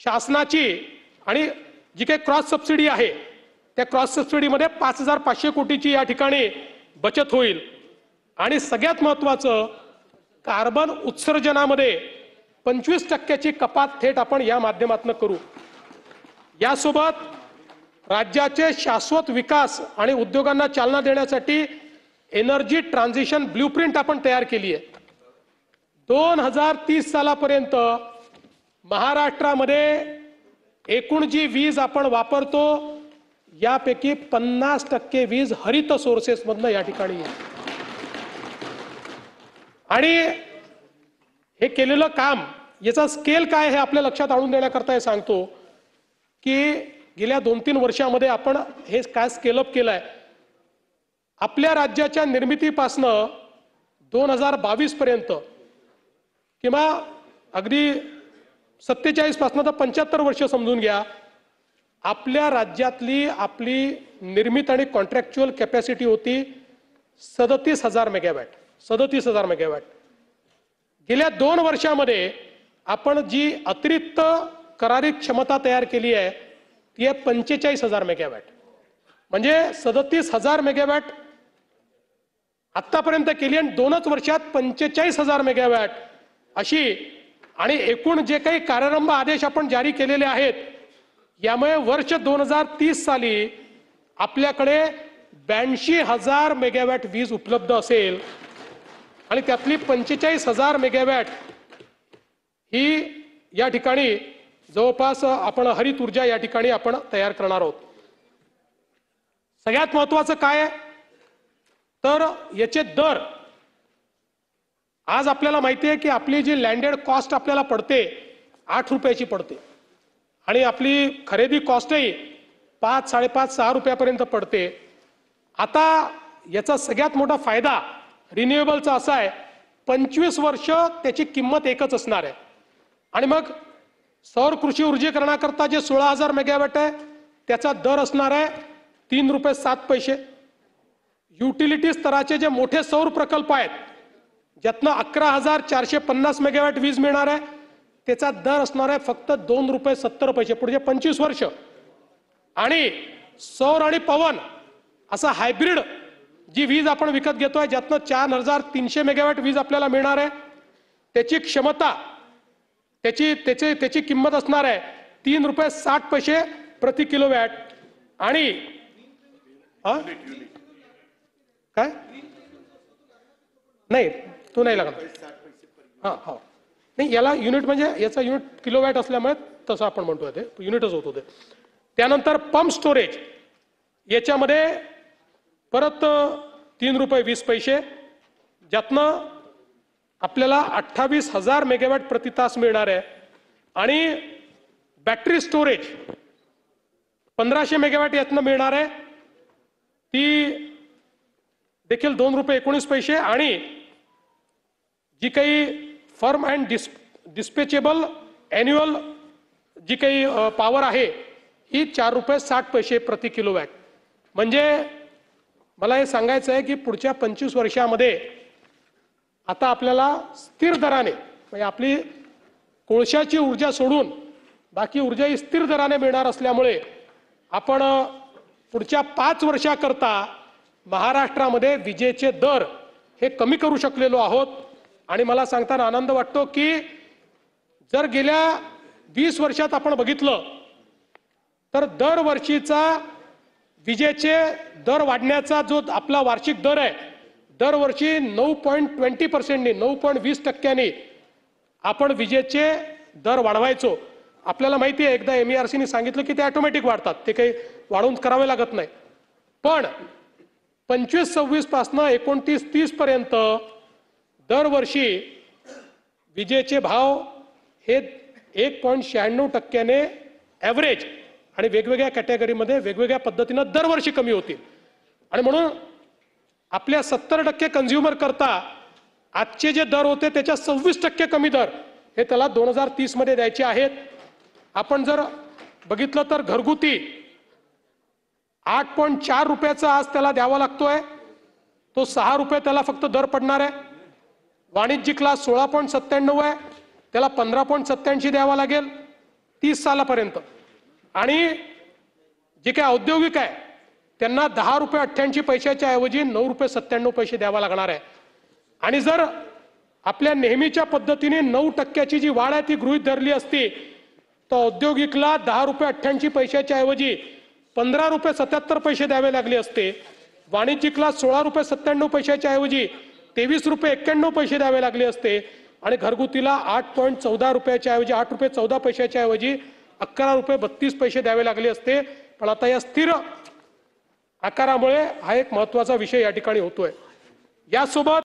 शासनाची आणि जी काही क्रॉस सबसिडी आहे त्या क्रॉस सबसिडीमध्ये 5500 कोटीची या ठिकाणी बचत होईल। आणि सगळ्यात महत्त्वाचं, कार्बन उत्सर्जनामध्ये 25% कपात थेट आपण या माध्यमातून करू। यासोबत राज्याचे शाश्वत विकास आणि उद्योगांना चालना देण्यासाठी एनर्जी ट्रान्झिशन ब्ल्यूप्रिंट आपण तयार केली आहे। 2030 सालापर्यंत महाराष्ट्रामध्ये एकूण जी वीज आपण वापरतो यापैकी 50% वीज हरित सोर्सेस मधनं या ठिकाणी येते। आणि हे केलेलं काम याचा स्केल काय हे आपल्या लक्षात आणून देण्याकरता हे सांगतो की गेल्या 2-3 वर्षामध्ये आपण हे काय स्केल अप केलंय। आपल्या राज्याच्या निर्मितीपासनं 2022 पर्यंत किंवा अगदी 47 पासून तर 75 वर्ष समजून घ्या, आपल्या राज्यातली आपली निर्मित आणि कॉन्ट्रॅक्च्युअल कॅपॅसिटी होती 37,000 मेगावॅट। 37,000 मेगावॅट। गेल्या 2 वर्षामध्ये आपण जी अतिरिक्त करारित क्षमता तयार केली आहे ती आहे 45,000 मेगावॅट। म्हणजे 37,000 मेगावॅट आतापर्यंत केली आणि 2च वर्षात 45,000 मेगावॅट अशी। आणि एकूण जे काही कार्यारंभ आदेश आपण जारी केलेले आहेत यामुळे वर्ष 2030 साली आपल्याकडे 82,000 मेगावॅट वीज उपलब्ध असेल आणि त्यातली 45,000 मेगावॅट ही या ठिकाणी जवळपास आपण हरित ऊर्जा या ठिकाणी आपण तयार करणार आहोत। सगळ्यात महत्त्वाचं काय आहे तर याचे दर। आज आपल्याला माहिती आहे की आपली जी लँडेड कॉस्ट आपल्याला पडते 8 रुपयाची पडते आणि आपली खरेदी कॉस्टही 5, 5.5, 6 रुपयापर्यंत पडते। आता याचा सगळ्यात मोठा फायदा रिन्युएबलचा असा आहे 25 वर्ष त्याची किंमत एकच असणार आहे। आणि मग सौर कृषी ऊर्जीकरणाकरता जे 16,000 मेगावॅट आहे त्याचा दर असणार आहे 3 रुपये 7 पैसे। युटिलिटी स्तराचे जे मोठे सौर प्रकल्प आहेत ज्यातनं 11,450 मेगावॅट वीज मिळणार आहे त्याचा दर असणार आहे फक्त 2 रुपये 70 पैसे पुढचे 25 वर्ष। आणि सौर आणि पवन असा हायब्रिड जी वीज आपण विकत घेतोय ज्यातनं 4,300 मेगावॅट वीज आपल्याला मिळणार आहे त्याची क्षमता त्याची किंमत असणार आहे 3 रुपये 60 पैसे प्रति किलोवॅट। आणि काय नाही तो नाही लागणार। हां हां नाही याला युनिट म्हणजे याचा युनिट किलोवॅट असल्यामुळे तसं आपण म्हणतोय ते युनिटच होत होते। त्यानंतर पंप स्टोरेज याच्यामध्ये परत 3 रुपये 20 पैसे ज्यातनं आपल्याला 28,000 मेगावॅट प्रति तास मिळणार आहे। आणि बॅटरी स्टोरेज 1500 मेगावॅट यातनं मिळणार आहे ती देखील 2 रुपये 19 पैसे। आणि जी काही फर्म अँड डिस्पॅचेबल ॲन्युअल जी काही पॉवर आहे ही 4 रुपये 60 पैसे प्रति किलोवॅट। म्हणजे मला हे सांगायचं आहे की पुढच्या 25 वर्षामध्ये आता आपल्याला स्थिर दराने म्हणजे आपली कोळशाची ऊर्जा सोडून बाकी ऊर्जा ही स्थिर दराने मिळणार असल्यामुळे आपण पुढच्या 5 वर्षाकरता महाराष्ट्रामध्ये विजेचे दर हे कमी करू शकलेलो आहोत। आणि मला सांगताना आनंद वाटतो की जर गेल्या 20 वर्षात आपण बघितलं तर दरवर्षीचा विजेचे दर वाढण्याचा जो आपला वार्षिक दर आहे दरवर्षी 9.20%नी 9.20%नी आपण विजेचे दर वाढवायचो। आपल्याला माहिती आहे एकदा MERCने सांगितलं की ते ऑटोमॅटिक वाढतात, ते काही वाढवून करावे लागत नाही। पण 25-26 पासून 29-30 पर्यंत दरवर्षी विजेचे भाव हे 1.96%ने ॲव्हरेज आणि वेगवेगळ्या कॅटेगरीमध्ये वेगवेगळ्या पद्धतीनं दरवर्षी कमी होतील। आणि म्हणून आपल्या 70% कंझ्युमर करता आजचे जे दर होते त्याच्या 26% कमी दर हे त्याला 2030 मध्ये द्यायचे आहेत। आपण जर बघितलं तर घरगुती 8.4 रुपयाचा आज त्याला द्यावा लागतोय, तो 6 रुपये त्याला फक्त दर पडणार आहे। वाणिज्यिकला 16.97 आहे त्याला 15.87 द्यावा लागेल। 30 सालापर्यंत, आणि जे काही औद्योगिक आहे त्यांना 10 रुपये 88 पैशाच्या ऐवजी 9 रुपये 97 पैसे द्यावा लागणार आहे. आणि जर आपल्या नेहमीच्या पद्धतीने 9% जी वाढ आहे ती गृहीत धरली असती तर औद्योगिकला 10 रुपये 88 पैशाच्या ऐवजी 15 रुपये 77 पैसे द्यावे लागले असते, वाणिज्यिकला 16 रुपये 97 पैशाच्या ऐवजी 23 रुपये 91 पैसे द्यावे लागले असते, आणि घरगुतीला 8.14 रुपयाच्या ऐवजी 8 रुपये 14 पैशाच्या ऐवजी 11 रुपये 32 पैसे द्यावे लागले असते. पण आता या स्थिर आकारामुळे हा एक महत्वाचा विषय या ठिकाणी होतोय. यासोबत